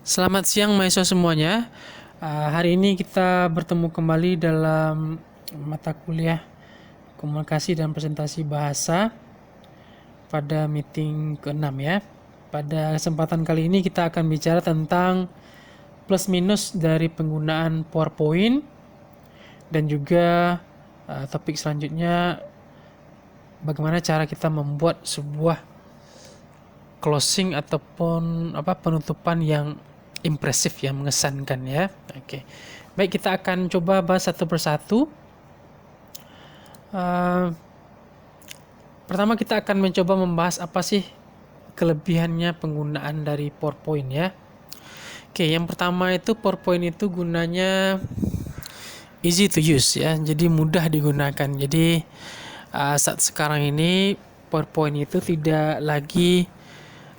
Selamat siang mahasiswa semuanya. Hari ini kita bertemu kembali dalam mata kuliah komunikasi dan presentasi bahasa pada meeting ke-6 ya. Pada kesempatan kali ini kita akan bicara tentang plus minus dari penggunaan PowerPoint dan juga topik selanjutnya bagaimana cara kita membuat sebuah closing ataupun penutupan yang impresif, yang mengesankan ya. Oke. Baik, kita akan coba bahas satu persatu. Pertama kita akan mencoba membahas apa sih kelebihannya penggunaan dari PowerPoint ya. Oke, yang pertama itu PowerPoint itu gunanya easy to use ya. Jadi mudah digunakan. Jadi saat sekarang ini PowerPoint itu tidak lagi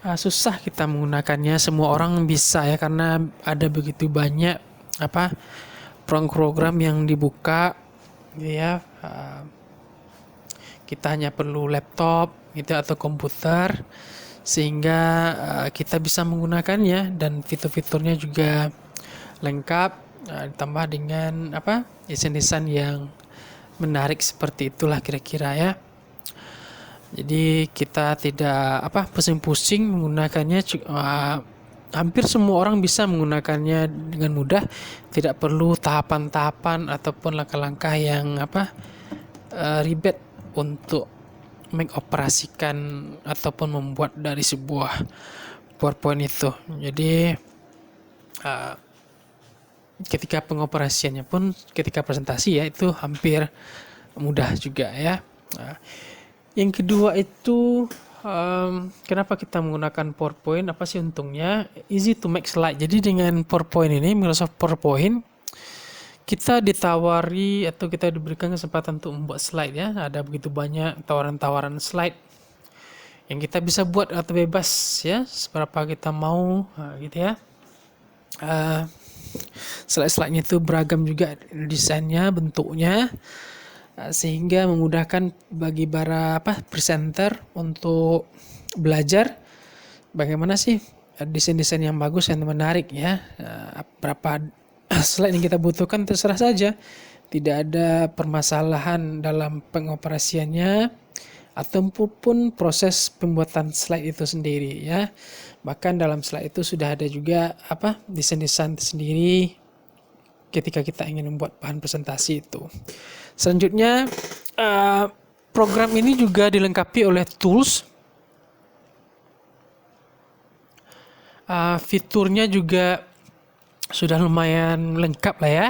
susah kita menggunakannya. Semua orang bisa ya, karena ada begitu banyak program yang dibuka ya. Kita hanya perlu laptop gitu atau komputer sehingga kita bisa menggunakannya, dan fitur-fiturnya juga lengkap, ditambah dengan desain-desain yang menarik seperti itulah kira-kira ya. Jadi kita tidak pusing-pusing menggunakannya. Hampir semua orang bisa menggunakannya dengan mudah, tidak perlu tahapan-tahapan ataupun langkah-langkah yang ribet untuk mengoperasikan ataupun membuat dari sebuah PowerPoint itu. Jadi ketika pengoperasiannya pun, ketika presentasi ya, itu hampir mudah juga ya. Yang kedua itu kenapa kita menggunakan PowerPoint? Apa sih untungnya? Easy to make slide. Jadi dengan PowerPoint ini, Microsoft PowerPoint, kita ditawari atau kita diberikan kesempatan untuk membuat slide ya. Ada begitu banyak tawaran-tawaran slide yang kita bisa buat atau bebas ya, seberapa kita mau gitu ya. Slide-slide-nya itu beragam juga desainnya, bentuknya, sehingga memudahkan bagi para presenter untuk belajar bagaimana sih desain-desain yang bagus, yang menarik ya. Berapa slide yang kita butuhkan terserah saja, tidak ada permasalahan dalam pengoperasiannya ataupun proses pembuatan slide itu sendiri ya. Bahkan dalam slide itu sudah ada juga desain-desain sendiri ketika kita ingin membuat bahan presentasi itu. Selanjutnya, program ini juga dilengkapi oleh tools. Fiturnya juga sudah lumayan lengkap lah ya.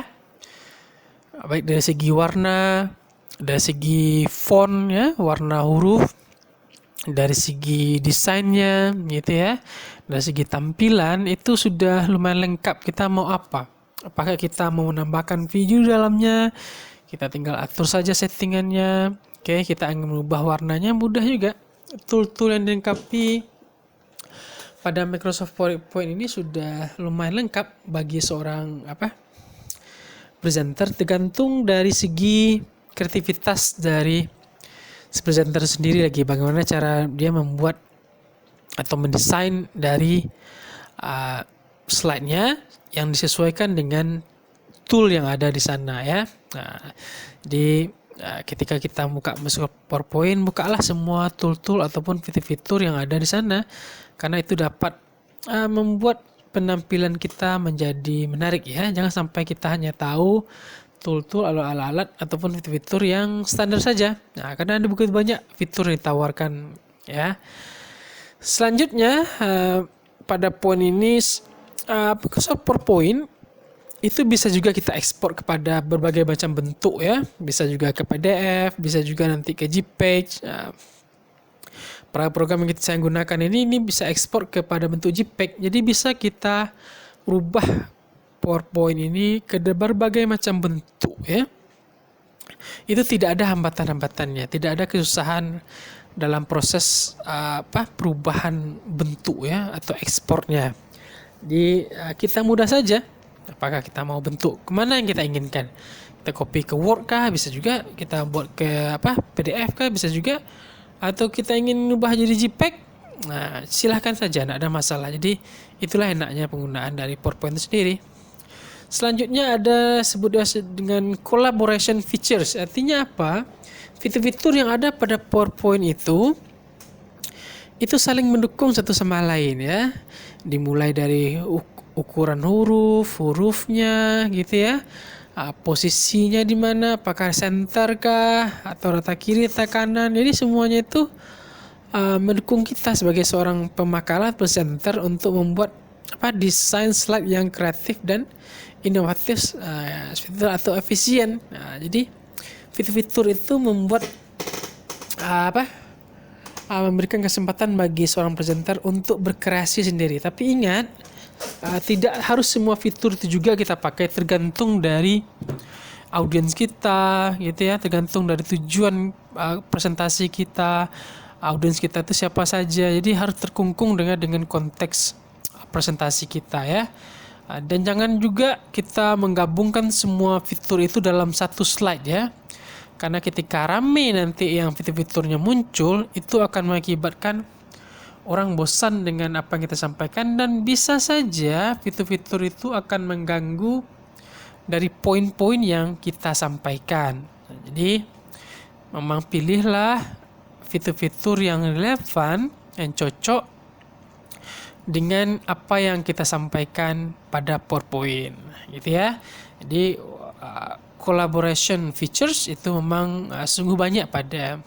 Baik dari segi warna, dari segi font ya, warna huruf, dari segi desainnya gitu ya, dari segi tampilan itu sudah lumayan lengkap. Kita mau apa? Apakah kita mau menambahkan video dalamnya? Kita tinggal atur saja settingannya. Oke, kita ingin mengubah warnanya, mudah juga. Tool-tool yang dilengkapi pada Microsoft PowerPoint ini sudah lumayan lengkap bagi seorang presenter, tergantung dari segi kreativitas dari si presenter sendiri lagi, bagaimana cara dia membuat atau mendesain dari slide-nya yang disesuaikan dengan tool yang ada di sana ya. Ketika kita masuk PowerPoint, bukalah semua tool-tool ataupun fitur-fitur yang ada di sana, karena itu dapat membuat penampilan kita menjadi menarik ya. Jangan sampai kita hanya tahu tool-tool, alat-alat ataupun fitur-fitur yang standar saja. Karena ada begitu banyak fitur yang ditawarkan ya. Selanjutnya pada poin ini, Microsoft PowerPoint itu bisa juga kita ekspor kepada berbagai macam bentuk ya. Bisa juga ke PDF, bisa juga nanti ke JPEG. Program yang saya gunakan ini bisa ekspor kepada bentuk JPEG. Jadi bisa kita rubah PowerPoint ini ke berbagai macam bentuk ya. Itu tidak ada hambatan-hambatannya, tidak ada kesusahan dalam proses perubahan bentuk ya atau ekspornya. Jadi kita mudah saja. Apakah kita mau bentuk kemana yang kita inginkan? Kita copy ke Word kah? Bisa juga. Kita buat ke PDF kah? Bisa juga. Atau kita ingin ubah jadi JPEG? Nah, silahkan saja, tidak ada masalah. Jadi itulah enaknya penggunaan dari PowerPoint itu sendiri. Selanjutnya ada sebut dengan collaboration features. Artinya apa? Fitur-fitur yang ada pada PowerPoint itu saling mendukung satu sama lain ya. Dimulai dari ukuran hurufnya gitu ya. Posisinya di mana, apakah center kah atau rata kiri, rata kanan. Jadi semuanya itu mendukung kita sebagai seorang pemakalah presenter untuk membuat desain slide yang kreatif dan inovatif atau efisien. Jadi fitur-fitur itu membuat memberikan kesempatan bagi seorang presenter untuk berkreasi sendiri. Tapi ingat, tidak harus semua fitur itu juga kita pakai, tergantung dari audiens kita gitu ya, tergantung dari tujuan presentasi kita, audiens kita itu siapa saja. Jadi harus terkungkung dengan konteks presentasi kita ya. Dan jangan juga kita menggabungkan semua fitur itu dalam satu slide ya. Karena ketika rame nanti yang fitur-fiturnya muncul, itu akan mengakibatkan orang bosan dengan apa yang kita sampaikan, dan bisa saja fitur-fitur itu akan mengganggu dari poin-poin yang kita sampaikan. Jadi memang pilihlah fitur-fitur yang relevan, yang cocok dengan apa yang kita sampaikan pada PowerPoint gitu ya. Jadi collaboration features itu memang sungguh banyak pada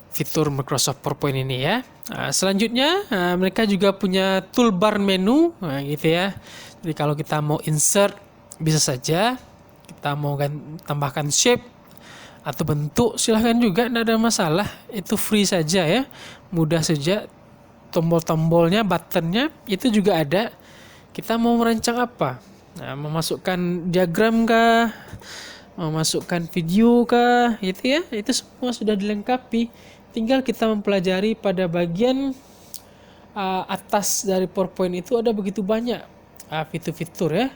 fitur Microsoft PowerPoint ini ya. Selanjutnya mereka juga punya toolbar menu gitu ya. Jadi kalau kita mau insert bisa saja, kita mau tambahkan shape atau bentuk silahkan juga, tidak ada masalah, itu free saja ya, mudah saja. Tombol-tombolnya, buttonnya itu juga ada. Kita mau merancang apa? Nah, memasukkan diagram kah? Memasukkan video kah? Gitu ya. Itu semua sudah dilengkapi. Tinggal kita mempelajari pada bagian atas dari PowerPoint itu ada begitu banyak fitur-fitur ya.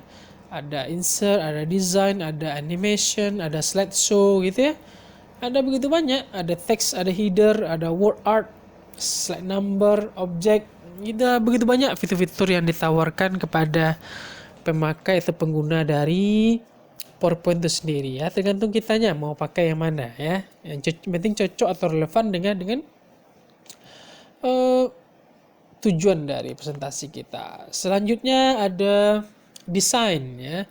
Ada insert, ada design, ada animation, ada slideshow gitu ya. Ada begitu banyak. Ada text, ada header, ada word art, slide number, objek. Ada begitu banyak fitur-fitur yang ditawarkan kepada pemakai atau pengguna dari PowerPoint itu sendiri ya. Tergantung kitanya mau pakai yang mana ya. Yang penting cocok atau relevan dengan tujuan dari presentasi kita. Selanjutnya ada desain ya.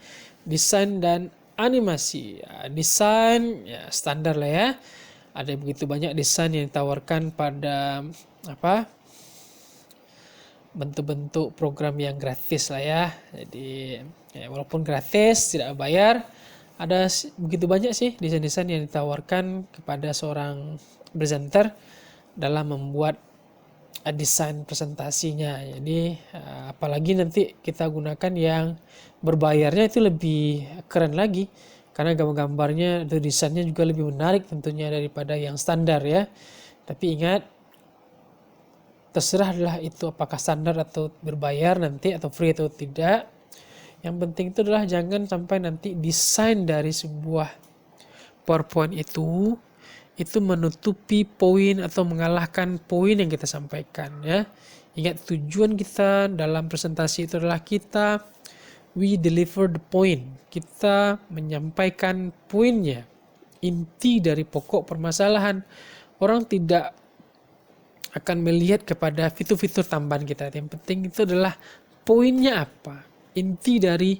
Desain dan animasi. Desain ya standar lah ya. Ada begitu banyak desain yang ditawarkan pada bentuk-bentuk program yang gratis lah ya. Jadi ya, walaupun gratis tidak bayar, ada begitu banyak sih desain-desain yang ditawarkan kepada seorang presenter dalam membuat desain presentasinya. Jadi apalagi nanti kita gunakan yang berbayarnya, itu lebih keren lagi. Karena gambar-gambarnya atau desainnya juga lebih menarik tentunya daripada yang standar ya. Tapi ingat, terserahlah itu apakah standar atau berbayar nanti, atau free atau tidak. Yang penting itu adalah jangan sampai nanti desain dari sebuah PowerPoint itu menutupi poin atau mengalahkan poin yang kita sampaikan ya. Ingat, tujuan kita dalam presentasi itu adalah we deliver the point. Kita menyampaikan poinnya, inti dari pokok permasalahan. Orang tidak akan melihat kepada fitur-fitur tambahan kita. Yang penting itu adalah poinnya apa, inti dari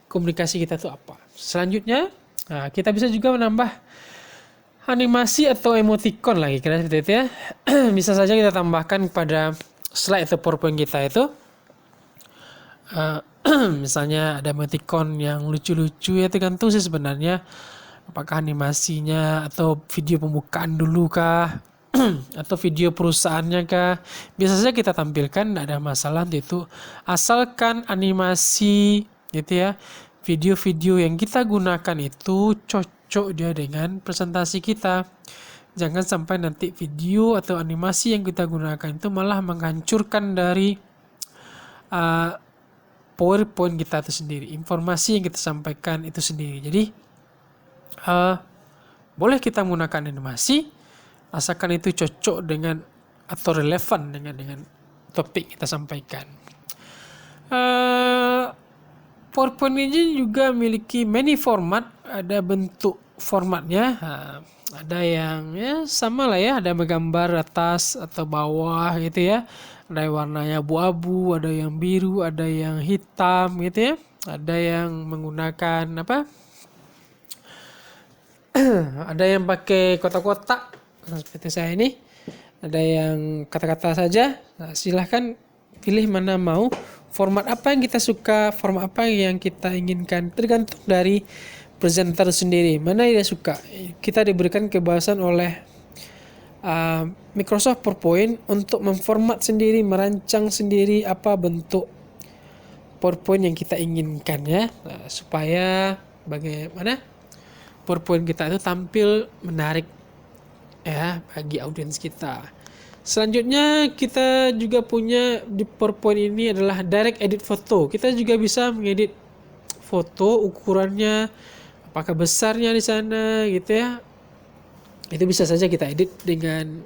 komunikasi kita itu apa. Selanjutnya kita bisa juga menambah animasi atau emoticon lagi, kira seperti itu ya. Bisa saja kita tambahkan pada slide atau PowerPoint kita itu. Misalnya ada emoticon yang lucu-lucu ya, tergantung sih sebenarnya apakah animasinya atau video pembukaan dulu kah atau video perusahaannya kah. Bisa saja kita tampilkan, tidak ada masalah itu, asalkan animasi gitu ya, video-video yang kita gunakan itu cocok dia dengan presentasi kita. Jangan sampai nanti video atau animasi yang kita gunakan itu malah menghancurkan dari PowerPoint kita itu sendiri, informasi yang kita sampaikan itu sendiri. Jadi boleh kita menggunakan animasi asalkan itu cocok dengan atau relevan dengan topik kita sampaikan. Uh, PowerPoint ini juga memiliki many format, ada bentuk formatnya. Ada yang ya sama lah ya, ada menggambar atas atau bawah gitu ya. Ada yang warnanya abu-abu, ada yang biru, ada yang hitam gitu ya. Ada yang menggunakan apa? Ada yang pakai kotak-kotak seperti saya ini. Ada yang kata-kata saja. Nah, silahkan pilih mana mau. Format apa yang kita suka, format apa yang kita inginkan, tergantung dari presenter sendiri. Mana yang dia suka. Kita diberikan kebebasan oleh Microsoft PowerPoint untuk memformat sendiri, merancang sendiri apa bentuk PowerPoint yang kita inginkan ya. Nah, supaya bagaimana PowerPoint kita itu tampil menarik ya bagi audiens kita. Selanjutnya kita juga punya di PowerPoint ini adalah direct edit foto. Kita juga bisa mengedit foto, ukurannya apakah besarnya di sana gitu ya. Itu bisa saja kita edit dengan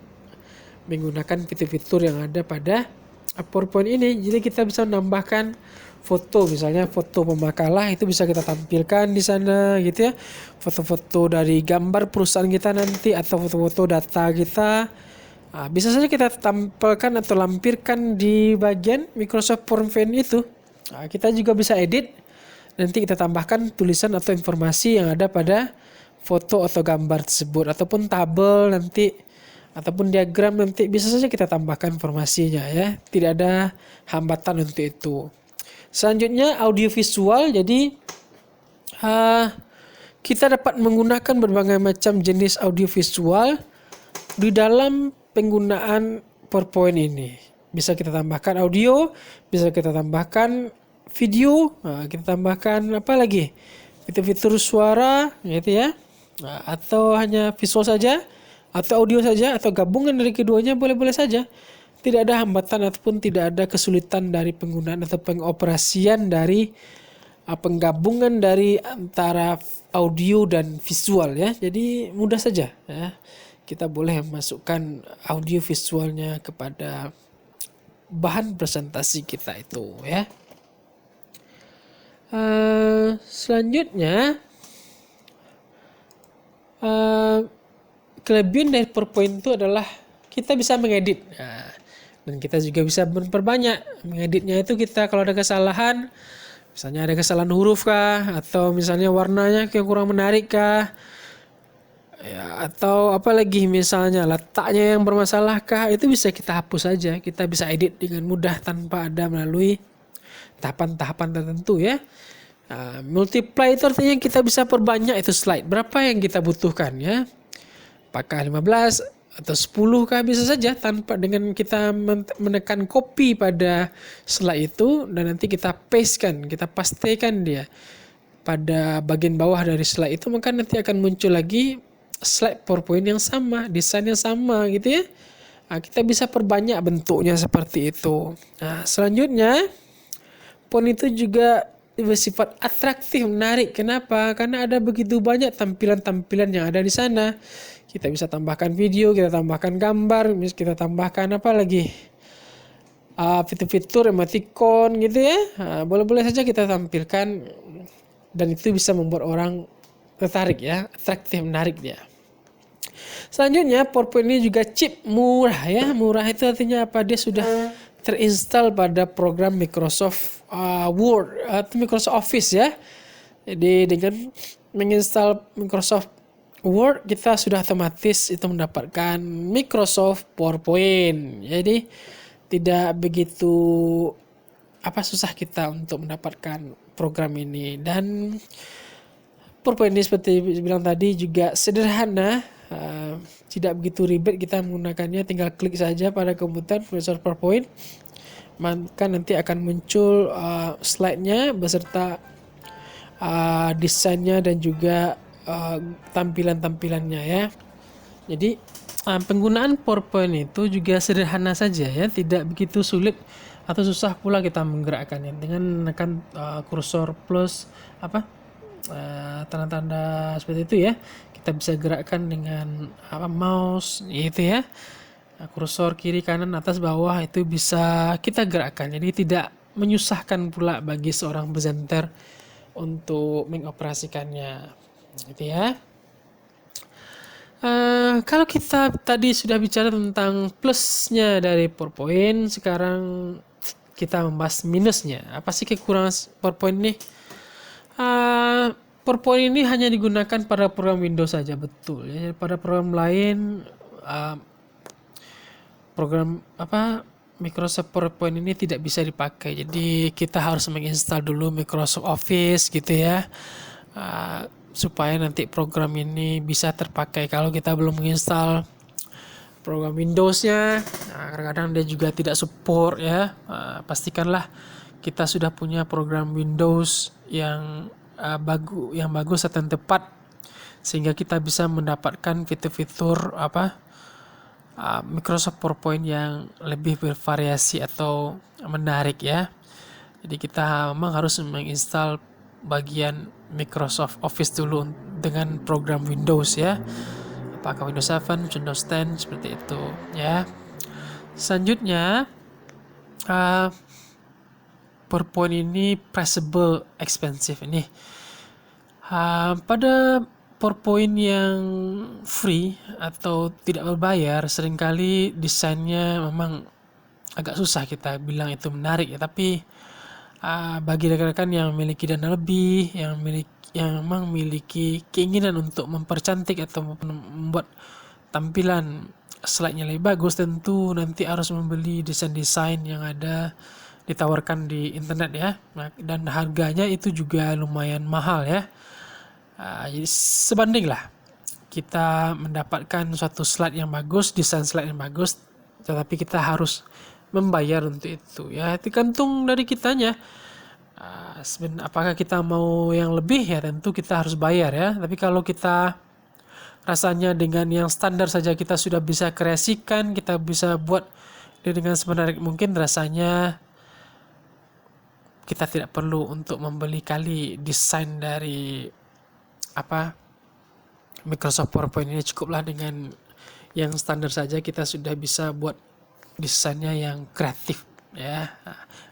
menggunakan fitur-fitur yang ada pada PowerPoint ini. Jadi kita bisa menambahkan foto, misalnya foto pemakalah itu bisa kita tampilkan di sana gitu ya. Foto-foto dari gambar perusahaan kita nanti atau foto-foto data kita. Bisa saja kita tampilkan atau lampirkan di bagian Microsoft PowerPoint itu. Kita juga bisa edit, nanti kita tambahkan tulisan atau informasi yang ada pada foto atau gambar tersebut, ataupun tabel nanti, ataupun diagram nanti bisa saja kita tambahkan informasinya ya. Tidak ada hambatan untuk itu. Selanjutnya audio visual. Jadi kita dapat menggunakan berbagai macam jenis audio visual di dalam penggunaan PowerPoint ini. Bisa kita tambahkan audio, bisa kita tambahkan video, kita tambahkan apa lagi? Fitur-fitur suara gitu ya. Atau hanya visual saja, atau audio saja, atau gabungan dari keduanya boleh-boleh saja. Tidak ada hambatan ataupun tidak ada kesulitan dari penggunaan atau pengoperasian dari penggabungan dari antara audio dan visual ya. Jadi mudah saja ya. Kita boleh masukkan audio visualnya kepada bahan presentasi kita itu ya. Selanjutnya kelebihan dari PowerPoint itu adalah kita bisa mengedit. Dan kita juga bisa memperbanyak mengeditnya itu. Kita kalau ada kesalahan, misalnya ada kesalahan huruf kah, atau misalnya warnanya yang kurang menarik kah, ya, atau apa lagi misalnya letaknya yang bermasalah kah, itu bisa kita hapus saja. Kita bisa edit dengan mudah tanpa ada melalui tahapan-tahapan tertentu ya. Multiply itu artinya kita bisa perbanyak itu slide. Berapa yang kita butuhkan ya. Apakah 15 atau 10 kah, bisa saja tanpa dengan kita menekan copy pada slide itu dan nanti kita pastekan, kita pastekan dia pada bagian bawah dari slide itu, maka nanti akan muncul lagi slide PowerPoint yang sama, desain yang sama gitu ya. Kita bisa perbanyak bentuknya seperti itu. Selanjutnya PowerPoint itu juga bersifat atraktif, menarik. Kenapa? Karena ada begitu banyak tampilan-tampilan yang ada di sana. Kita bisa tambahkan video, kita tambahkan gambar, kita tambahkan apa lagi? Fitur-fitur emoticon gitu ya. Boleh-boleh saja kita tampilkan dan itu bisa membuat orang tertarik ya, atraktif, menarik dia. Selanjutnya PowerPoint ini juga cheap, murah ya. Murah itu artinya apa? Dia sudah terinstall pada program Microsoft Word atau Microsoft Office ya. Jadi dengan menginstal Microsoft Word, kita sudah otomatis itu mendapatkan Microsoft PowerPoint. Jadi tidak begitu susah kita untuk mendapatkan program ini. Dan PowerPoint ini seperti bilang tadi juga sederhana, tidak begitu ribet kita menggunakannya. Tinggal klik saja pada komputer Microsoft PowerPoint, maka nanti akan muncul slide-nya beserta desainnya dan juga tampilan-tampilannya ya. Jadi penggunaan PowerPoint itu juga sederhana saja ya, tidak begitu sulit atau susah pula kita menggerakkannya dengan menekan kursor plus tanda-tanda seperti itu ya. Kita bisa gerakkan dengan mouse gitu ya. Kursor kiri, kanan, atas, bawah itu bisa kita gerakkan. Jadi tidak menyusahkan pula bagi seorang presenter untuk mengoperasikannya. Gitu ya. Kalau kita tadi sudah bicara tentang plusnya dari PowerPoint, sekarang kita membahas minusnya. Apa sih kekurangan PowerPoint ini? PowerPoint ini hanya digunakan pada program Windows saja, betul. Ya. Pada program lain, program Microsoft PowerPoint ini tidak bisa dipakai. Jadi kita harus menginstal dulu Microsoft Office gitu ya. Supaya nanti program ini bisa terpakai. Kalau kita belum menginstal program Windows-nya, kadang-kadang dia juga tidak support ya. Pastikanlah kita sudah punya program Windows yang bagus dan tepat sehingga kita bisa mendapatkan fitur-fitur Microsoft PowerPoint yang lebih bervariasi atau menarik ya. Jadi kita memang harus menginstal bagian Microsoft Office dulu dengan program Windows ya. Apakah Windows 7, Windows 10 seperti itu ya. Selanjutnya PowerPoint ini pressable expensive ini. Pada PowerPoint yang free atau tidak berbayar seringkali desainnya memang agak susah kita bilang itu menarik ya, tapi bagi rekan-rekan yang memiliki dana lebih, yang memang memiliki keinginan untuk mempercantik atau membuat tampilan slide-nya lebih bagus, tentu nanti harus membeli desain-desain yang ada ditawarkan di internet ya. Dan harganya itu juga lumayan mahal ya. Jadi sebanding lah kita mendapatkan suatu slide yang bagus, desain slide yang bagus, tetapi kita harus membayar untuk itu ya, tergantung dari kitanya. Apakah kita mau yang lebih ya, tentu kita harus bayar ya. Tapi kalau kita rasanya dengan yang standar saja kita sudah bisa kreasikan, kita bisa buat dengan semenarik mungkin, rasanya kita tidak perlu untuk membeli kali desain dari Microsoft PowerPoint ini. Cukuplah dengan yang standar saja kita sudah bisa buat desainnya yang kreatif ya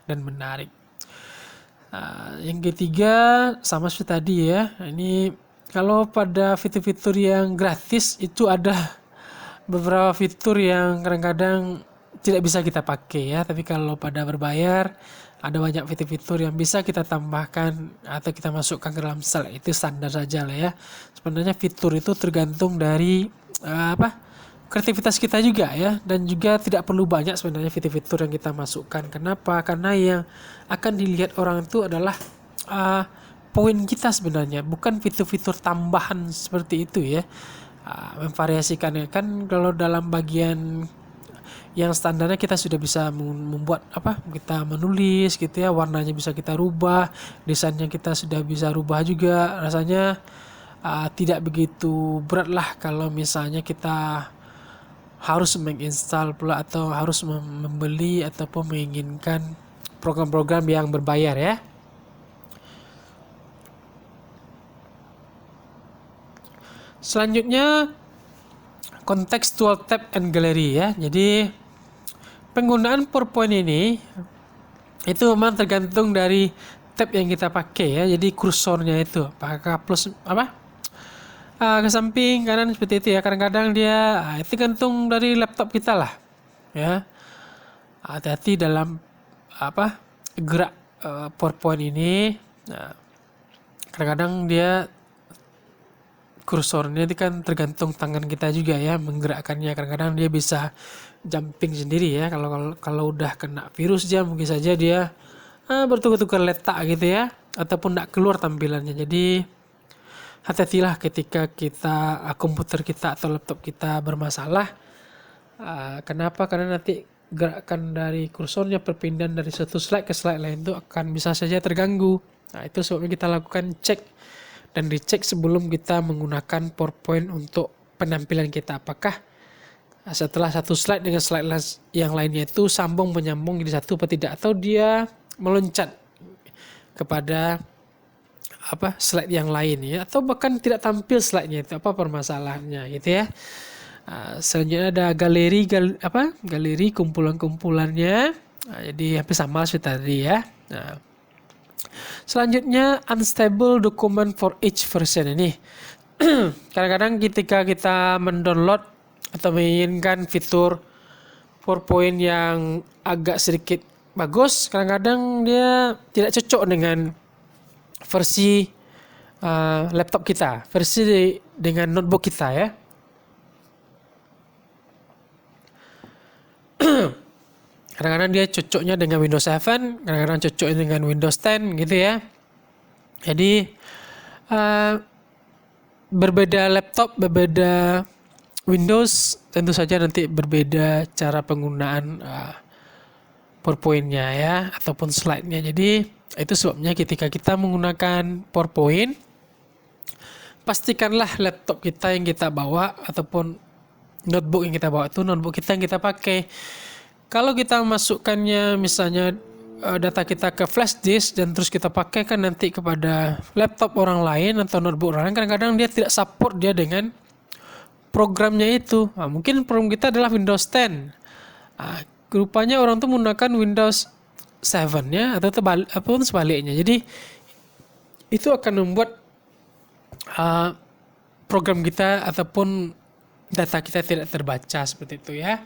dan menarik. Yang ketiga sama seperti tadi ya, ini kalau pada fitur-fitur yang gratis itu ada beberapa fitur yang kadang-kadang tidak bisa kita pakai ya, tapi kalau pada berbayar ada banyak fitur-fitur yang bisa kita tambahkan atau kita masukkan ke dalam slide. Itu standar saja lah ya. Sebenarnya fitur itu tergantung dari kreativitas kita juga ya, dan juga tidak perlu banyak sebenarnya fitur-fitur yang kita masukkan. Kenapa? Karena yang akan dilihat orang itu adalah poin kita sebenarnya, bukan fitur-fitur tambahan seperti itu ya. Memvariasikannya kan, kalau dalam bagian yang standarnya kita sudah bisa membuat kita menulis gitu ya, warnanya bisa kita rubah, desainnya kita sudah bisa rubah juga. Rasanya tidak begitu berat lah kalau misalnya kita harus menginstal pula atau harus membeli ataupun menginginkan program-program yang berbayar ya. Selanjutnya contextual tab and gallery ya. Jadi penggunaan PowerPoint ini itu memang tergantung dari tab yang kita pakai ya. Jadi kursornya itu apakah plus ke samping kanan seperti itu ya. Kadang-kadang dia itu gantung dari laptop kita lah ya. Hati-hati dalam gerak PowerPoint ini. Kadang-kadang dia kursornya itu kan tergantung tangan kita juga ya menggerakkannya. Kadang-kadang dia bisa jumping sendiri ya. Kalau udah kena virus dia mungkin saja dia bertukar-tukar letak gitu ya, ataupun tidak keluar tampilannya. Jadi hati-hatilah ketika komputer kita atau laptop kita bermasalah. Kenapa? Karena nanti gerakan dari kursornya, perpindahan dari satu slide ke slide lain itu akan bisa saja terganggu. Itu sebabnya kita lakukan cek dan dicek sebelum kita menggunakan PowerPoint untuk penampilan kita. Apakah setelah satu slide dengan slide yang lainnya itu sambung menyambung jadi satu atau tidak, atau dia meloncat kepada slide yang lain ya, atau bahkan tidak tampil slide-nya, itu permasalahannya gitu ya. Selanjutnya ada galeri kumpulan-kumpulannya. Jadi hampir sama seperti tadi ya. Nah, selanjutnya unstable document for each version ini. Kadang-kadang ketika kita mendownload atau menginginkan fitur PowerPoint yang agak sedikit bagus, kadang-kadang dia tidak cocok dengan versi laptop kita, dengan notebook kita ya. Kadang-kadang dia cocoknya dengan Windows 7, kadang-kadang cocoknya dengan Windows 10 gitu ya. Jadi berbeda laptop, berbeda Windows, tentu saja nanti berbeda cara penggunaan PowerPoint-nya ya, ataupun slide-nya. Jadi itu sebabnya ketika kita menggunakan PowerPoint, pastikanlah laptop kita yang kita bawa ataupun notebook yang kita bawa itu notebook kita yang kita pakai. Kalau kita masukkannya misalnya data kita ke flash disk dan terus kita pakai kan nanti kepada laptop orang lain atau notebook orang lain, kadang-kadang dia tidak support dia dengan programnya itu. Mungkin program kita adalah Windows 10. Rupanya orang tuh menggunakan Windows 7 ya, ataupun sebaliknya. Jadi itu akan membuat program kita ataupun data kita tidak terbaca seperti itu ya.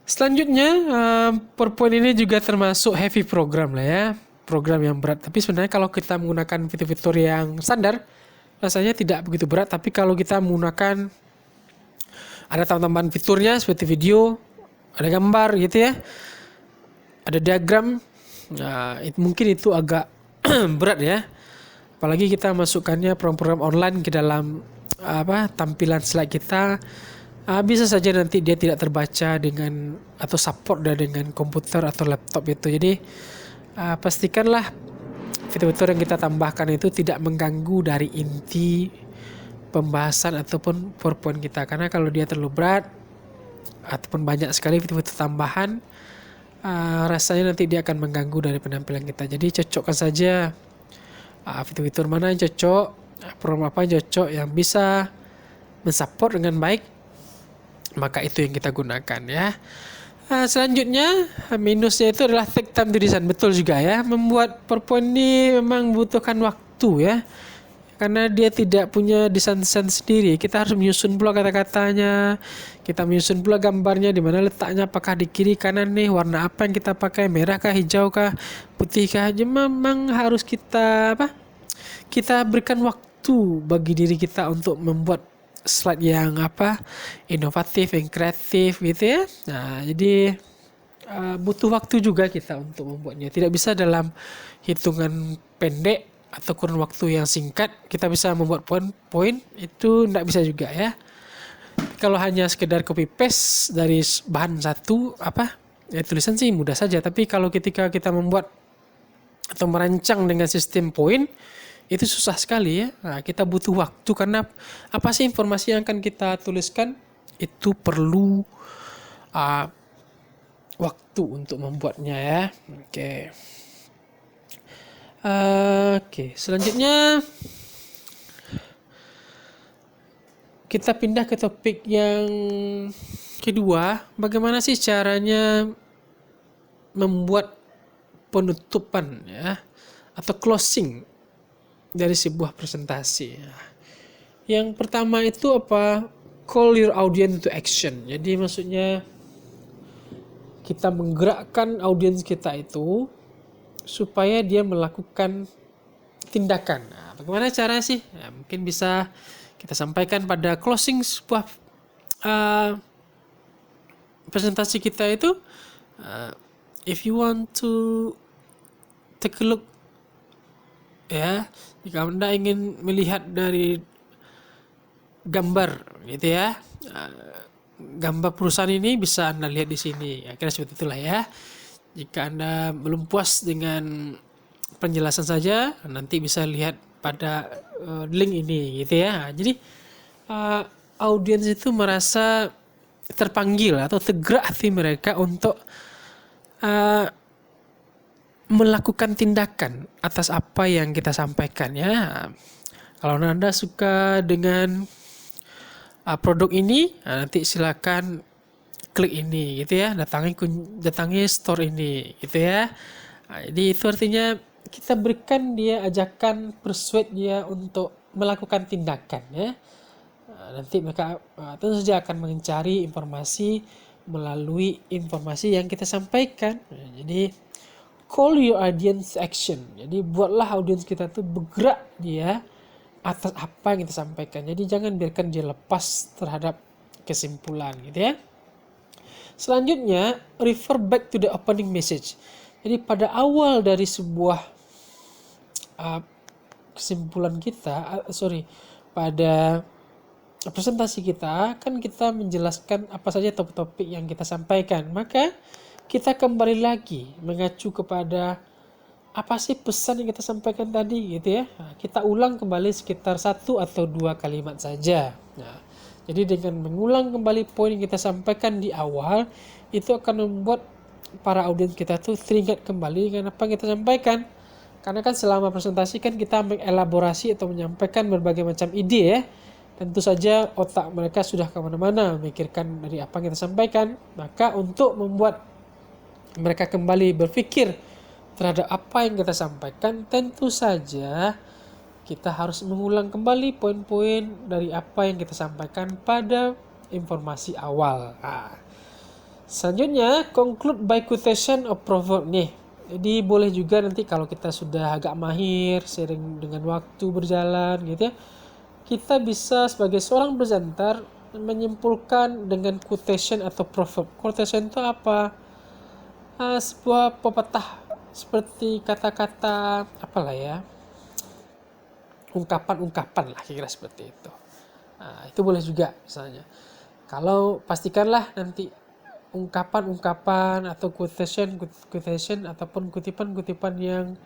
Selanjutnya PowerPoint ini juga termasuk heavy program lah ya, program yang berat. Tapi sebenarnya kalau kita menggunakan fitur-fitur yang standar rasanya tidak begitu berat. Tapi kalau kita menggunakan ada tambahan fiturnya seperti video, ada gambar gitu ya, ada diagram, mungkin itu agak berat ya. Apalagi kita masukkannya program-program online ke dalam tampilan slide kita. Bisa saja nanti dia tidak terbaca dengan atau support dengan komputer atau laptop itu. Jadi pastikanlah fitur-fitur yang kita tambahkan itu tidak mengganggu dari inti pembahasan ataupun PowerPoint kita. Karena kalau dia terlalu berat ataupun banyak sekali fitur-fitur tambahan, rasanya nanti dia akan mengganggu dari penampilan kita. Jadi cocokkan saja fitur-fitur mana yang cocok, program apa yang cocok yang bisa mensupport dengan baik, maka itu yang kita gunakan ya. Selanjutnya minusnya itu adalah take time to design. Betul juga ya, membuat PowerPoint ini memang membutuhkan waktu ya, karena dia tidak punya desain sendiri. Kita harus menyusun pula kata-katanya, kita menyusun pula gambarnya, di mana letaknya, apakah di kiri kanan nih, warna apa yang kita pakai, merah kah, hijau kah, putih kah. Jadi memang harus kita berikan waktu bagi diri kita untuk membuat slide yang inovatif, yang kreatif gitu ya. Nah, jadi butuh waktu juga kita untuk membuatnya. Tidak bisa dalam hitungan pendek atau kurun waktu yang singkat kita bisa membuat poin itu, tidak bisa juga ya. Kalau hanya sekedar copy paste dari bahan satu tulisan sih mudah saja. Tapi kalau ketika kita membuat atau merancang dengan sistem poin, itu susah sekali ya. Nah, kita butuh waktu karena apa sih informasi yang akan kita tuliskan itu perlu waktu untuk membuatnya ya. Oke. Selanjutnya kita pindah ke topik yang kedua. Bagaimana sih caranya membuat penutupan ya atau closing dari sebuah presentasi. Yang pertama itu call your audience to action. Jadi maksudnya kita menggerakkan audiens kita itu supaya dia melakukan tindakan. Bagaimana cara sih? Mungkin bisa kita sampaikan pada closing sebuah presentasi kita itu. If you want to take a look ya, jika Anda ingin melihat dari gambar gitu ya, gambar perusahaan ini bisa Anda lihat di sini. Kira seperti itulah ya. Jika Anda belum puas dengan penjelasan saja, nanti bisa lihat pada link ini gitu ya. Jadi audiens itu merasa terpanggil atau tergerak hati mereka untuk melakukan tindakan atas apa yang kita sampaikan ya. Kalau Anda suka dengan produk ini, nanti silakan klik ini gitu ya, datangi store ini gitu ya. Jadi itu artinya kita berikan dia ajakan, persuade dia untuk melakukan tindakan ya. Nanti mereka tentu saja akan mencari informasi melalui informasi yang kita sampaikan. Jadi call your audience action. Jadi buatlah audiens kita tuh bergerak dia atas apa yang kita sampaikan. Jadi jangan biarkan dia lepas terhadap kesimpulan gitu ya. Selanjutnya, refer back to the opening message. Jadi pada awal dari sebuah kesimpulan kita, pada presentasi kita, kan kita menjelaskan apa saja topik-topik yang kita sampaikan. Maka kita kembali lagi mengacu kepada apa sih pesan yang kita sampaikan tadi gitu ya. Kita ulang kembali sekitar 1 atau 2 kalimat saja. Nah, jadi dengan mengulang kembali poin yang kita sampaikan di awal, itu akan membuat para audiens kita tuh teringat kembali dengan apa yang kita sampaikan. Karena kan selama presentasi kan kita mengelaborasi atau menyampaikan berbagai macam ide ya. Tentu saja otak mereka sudah kemana-mana memikirkan dari apa yang kita sampaikan. Maka untuk membuat mereka kembali berpikir terhadap apa yang kita sampaikan, tentu saja kita harus mengulang kembali poin-poin dari apa yang kita sampaikan pada informasi awal. Selanjutnya, conclude by quotation or proverb nih. Jadi boleh juga nanti kalau kita sudah agak mahir, sering dengan waktu berjalan gitu ya, kita bisa sebagai seorang presenter menyimpulkan dengan quotation atau proverb. Quotation itu apa? Sebuah pepatah seperti kata-kata apalah ya, ungkapan-ungkapan lah kira-kira seperti itu. Itu boleh juga misalnya. Kalau pastikanlah nanti ungkapan-ungkapan atau quotation ataupun kutipan-kutipan yang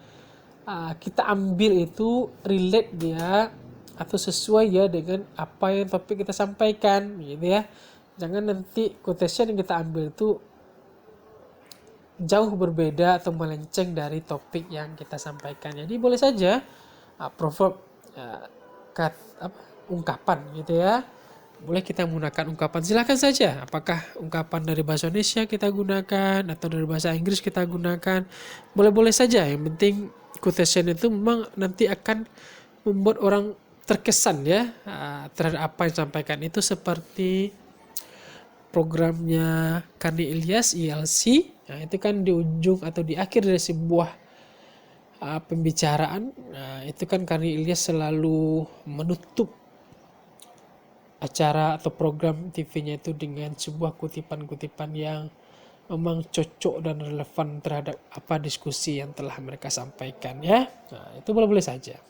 kita ambil itu relate dia atau sesuai ya dengan apa yang topik kita sampaikan gitu ya. Jangan nanti quotation yang kita ambil itu jauh berbeda atau melenceng dari topik yang kita sampaikan. Jadi boleh saja proverb ungkapan gitu ya. Boleh kita menggunakan ungkapan, silakan saja. Apakah ungkapan dari bahasa Indonesia kita gunakan atau dari bahasa Inggris kita gunakan, boleh-boleh saja. Yang penting quotation itu memang nanti akan membuat orang terkesan ya terhadap apa yang disampaikan. Itu seperti programnya Karni Ilyas ILC. Nah, itu kan di ujung atau di akhir dari sebuah pembicaraan, itu kan Karni Ilyas selalu menutup acara atau program TV-nya itu dengan sebuah kutipan-kutipan yang memang cocok dan relevan terhadap apa diskusi yang telah mereka sampaikan ya. Nah, itu boleh-boleh saja.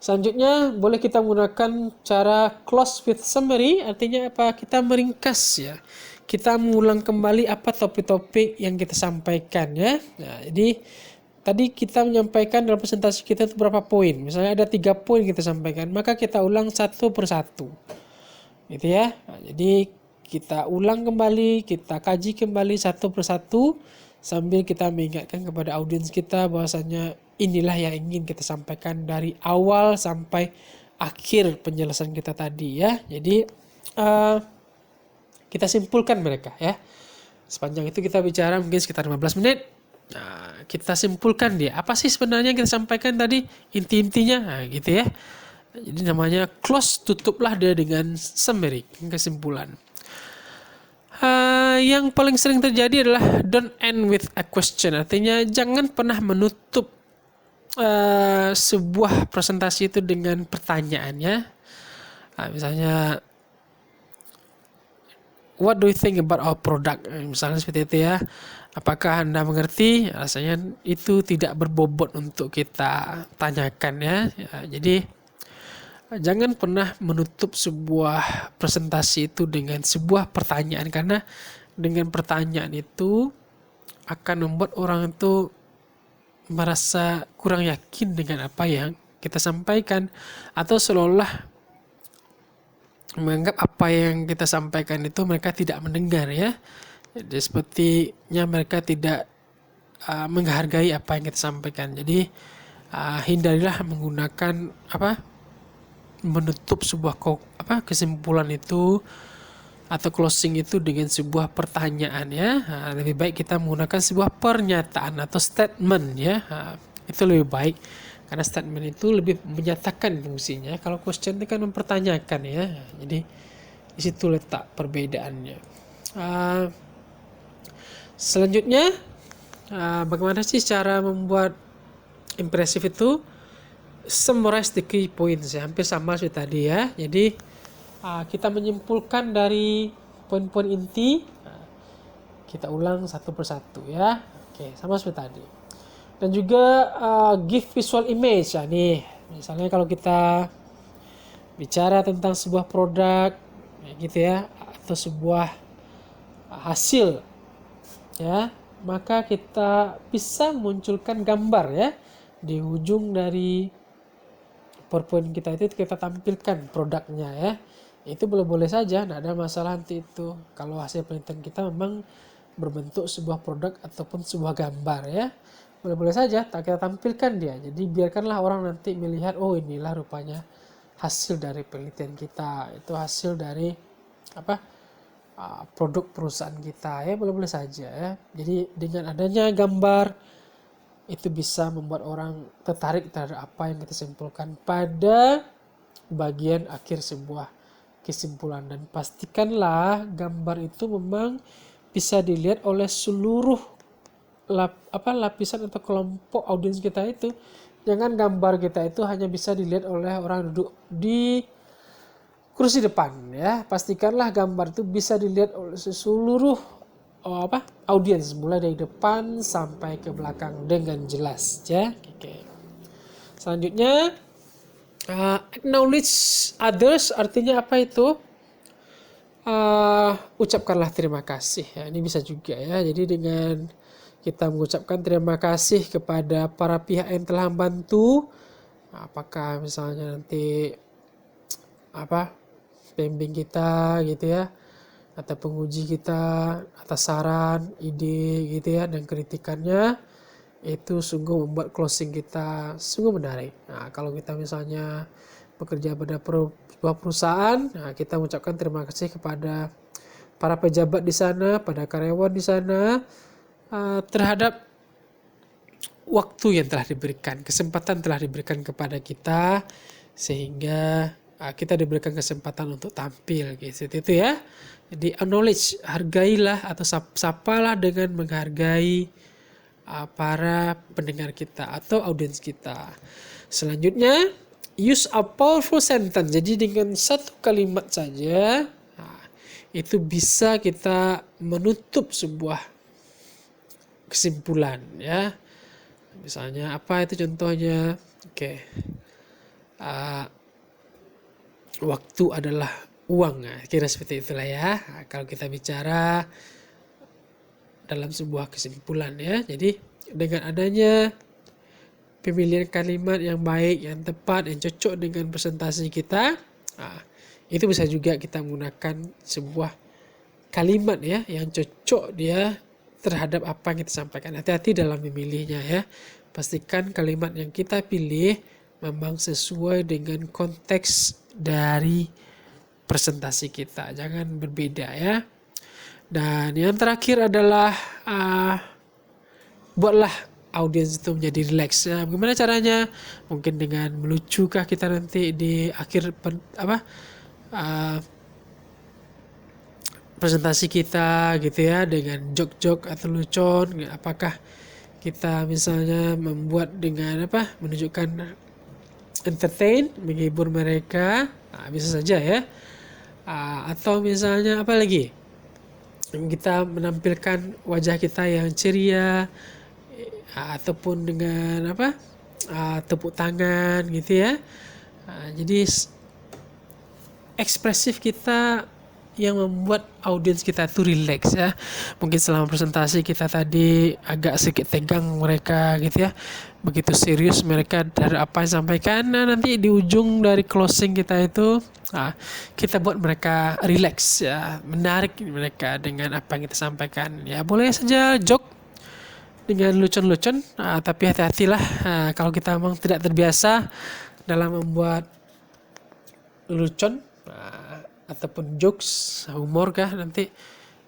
Selanjutnya boleh kita menggunakan cara close with summary, artinya apa? Kita meringkas ya. Kita mengulang kembali apa topik-topik yang kita sampaikan ya. Nah, jadi tadi kita menyampaikan dalam presentasi kita itu berapa poin. Misalnya ada 3 poin kita sampaikan, maka kita ulang satu persatu. Gitu ya. Nah, jadi kita ulang kembali, kita kaji kembali satu persatu sambil kita mengingatkan kepada audiens kita bahwasanya inilah yang ingin kita sampaikan dari awal sampai akhir penjelasan kita tadi ya. Jadi kita simpulkan mereka ya. Sepanjang itu kita bicara mungkin sekitar 15 menit. Nah, kita simpulkan dia. Apa sih sebenarnya yang kita sampaikan tadi? Inti-intinya nah, gitu ya. Jadi namanya close, tutuplah dia dengan summary, kesimpulan. Yang paling sering terjadi adalah don't end with a question. Artinya jangan pernah menutup sebuah presentasi itu dengan pertanyaannya. Misalnya what do you think about our product? Misalnya seperti itu ya. Apakah Anda mengerti? Rasanya itu tidak berbobot untuk kita tanyakan ya. Jadi jangan pernah menutup sebuah presentasi itu dengan sebuah pertanyaan, karena dengan pertanyaan itu akan membuat orang itu merasa kurang yakin dengan apa yang kita sampaikan atau seolah-olah menganggap apa yang kita sampaikan itu mereka tidak mendengar ya. Jadi sepertinya mereka tidak menghargai apa yang kita sampaikan. Jadi hindarilah menggunakan menutup sebuah kesimpulan itu atau closing itu dengan sebuah pertanyaan ya. Lebih baik kita menggunakan sebuah pernyataan atau statement ya. Itu lebih baik karena statement itu lebih menyatakan fungsinya. Kalau question itu kan mempertanyakan ya. Jadi di situ letak perbedaannya. Selanjutnya, bagaimana sih cara membuat impresif itu? Summarize the key points ya, hampir sama seperti tadi ya. Jadi kita menyimpulkan dari poin-poin inti, kita ulang satu persatu ya. Oke, sama seperti tadi. Dan juga give visual image ya nih. Misalnya kalau kita bicara tentang sebuah produk ya gitu ya, atau sebuah hasil ya, maka kita bisa munculkan gambar ya di ujung dari PowerPoint kita itu kita tampilkan produknya ya. Itu boleh-boleh saja, tidak ada masalah nanti itu. Kalau hasil penelitian kita memang berbentuk sebuah produk ataupun sebuah gambar ya, boleh-boleh saja kita tampilkan dia. Jadi biarkanlah orang nanti melihat, oh inilah rupanya hasil dari penelitian kita, itu hasil dari produk perusahaan kita ya, boleh-boleh saja ya. Jadi dengan adanya gambar itu bisa membuat orang tertarik terhadap apa yang kita simpulkan pada bagian akhir sebuah kesimpulan. Dan pastikanlah gambar itu memang bisa dilihat oleh seluruh lapisan atau kelompok audiens kita itu. Jangan gambar kita itu hanya bisa dilihat oleh orang duduk di kursi depan ya. Pastikanlah gambar itu bisa dilihat oleh seluruh audiens, mulai dari depan sampai ke belakang dengan jelas ya. Oke. Selanjutnya acknowledge others, artinya apa itu? Ucapkanlah terima kasih ya. Ini bisa juga ya. Jadi dengan kita mengucapkan terima kasih kepada para pihak yang telah membantu, apakah misalnya nanti pembimbing kita gitu ya, atau penguji kita atas saran, ide gitu ya, dan kritikannya, itu sungguh membuat closing kita sungguh menarik. Nah, kalau kita misalnya bekerja pada sebuah perusahaan, kita mengucapkan terima kasih kepada para pejabat di sana, pada karyawan di sana, terhadap waktu yang telah diberikan, kesempatan telah diberikan kepada kita, sehingga kita diberikan kesempatan untuk tampil gitu itu ya. Jadi acknowledge, hargailah atau sapalah dengan menghargai para pendengar kita atau audiens kita. Selanjutnya, use a powerful sentence. Jadi dengan satu kalimat saja itu bisa kita menutup sebuah kesimpulan ya. Misalnya apa itu contohnya? Waktu adalah uang, kira seperti itulah ya. Kalau kita bicara dalam sebuah kesimpulan ya. Jadi dengan adanya pemilihan kalimat yang baik, yang tepat, yang cocok dengan presentasi kita, itu bisa juga kita menggunakan sebuah kalimat ya yang cocok dia terhadap apa yang kita sampaikan. Hati-hati dalam memilihnya ya. Pastikan kalimat yang kita pilih memang sesuai dengan konteks dari presentasi kita. Jangan berbeda ya. Dan yang terakhir adalah buatlah audiens itu menjadi relax ya. Bagaimana caranya? Mungkin dengan melucukah kita nanti di akhir presentasi kita gitu ya, dengan jok-jok atau lucon. Apakah kita misalnya membuat dengan menunjukkan entertain, menghibur mereka, bisa saja ya. Atau misalnya apa lagi, kita menampilkan wajah kita yang ceria, ataupun dengan tepuk tangan gitu ya. Jadi ekspresif kita yang membuat audiens kita tuh relax ya. Mungkin selama presentasi kita tadi agak sedikit tegang mereka gitu ya, begitu serius mereka dari apa yang sampaikan. Nanti di ujung dari closing kita itu kita buat mereka relax ya, menarik mereka dengan apa yang kita sampaikan ya. Boleh saja joke dengan lucon-lucon, tapi hati-hatilah kalau kita memang tidak terbiasa dalam membuat lelucon ataupun jokes, humor kah, nanti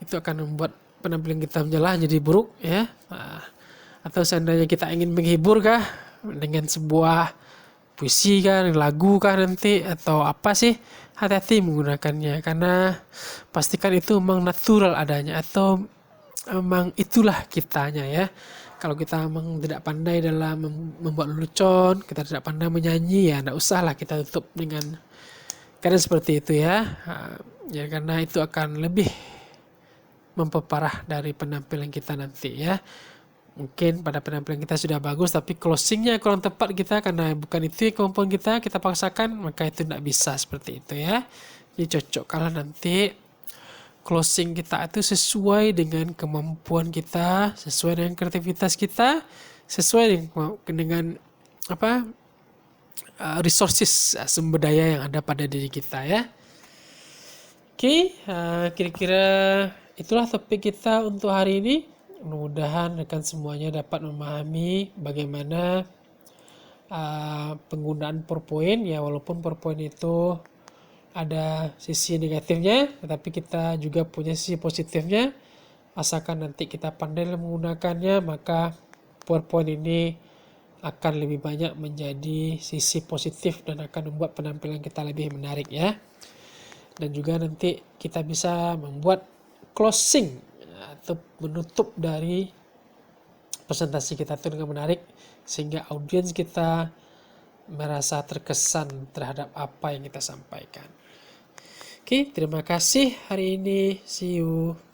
itu akan membuat penampilan kita menjelah jadi buruk ya. Atau seandainya kita ingin menghibur kah dengan sebuah puisi kah, lagu kah nanti, atau apa sih, hati-hati menggunakannya, karena pastikan itu memang natural adanya atau memang itulah kitanya ya. Kalau kita memang tidak pandai dalam membuat lelucon, kita tidak pandai menyanyi, ya tidak usahlah kita tutup dengan karena seperti itu ya. Ya karena itu akan lebih memperparah dari penampilan kita nanti ya. Mungkin pada penampilan kita sudah bagus tapi closingnya kurang tepat kita, karena bukan itu kemampuan kita paksakan, maka itu tidak bisa seperti itu ya. Jadi cocok kalau nanti closing kita itu sesuai dengan kemampuan kita, sesuai dengan kreativitas kita, sesuai dengan resources, sumber daya yang ada pada diri kita ya. Oke, kira-kira itulah topik kita untuk hari ini. Mudah-mudahan rekan semuanya dapat memahami bagaimana penggunaan PowerPoint ya, walaupun PowerPoint itu ada sisi negatifnya, tetapi kita juga punya sisi positifnya. Asalkan nanti kita pandai menggunakannya, maka PowerPoint ini akan lebih banyak menjadi sisi positif dan akan membuat penampilan kita lebih menarik ya. Dan juga nanti kita bisa membuat closing atau menutup dari presentasi kita itu dengan menarik, sehingga audiens kita merasa terkesan terhadap apa yang kita sampaikan. Oke, terima kasih hari ini. See you.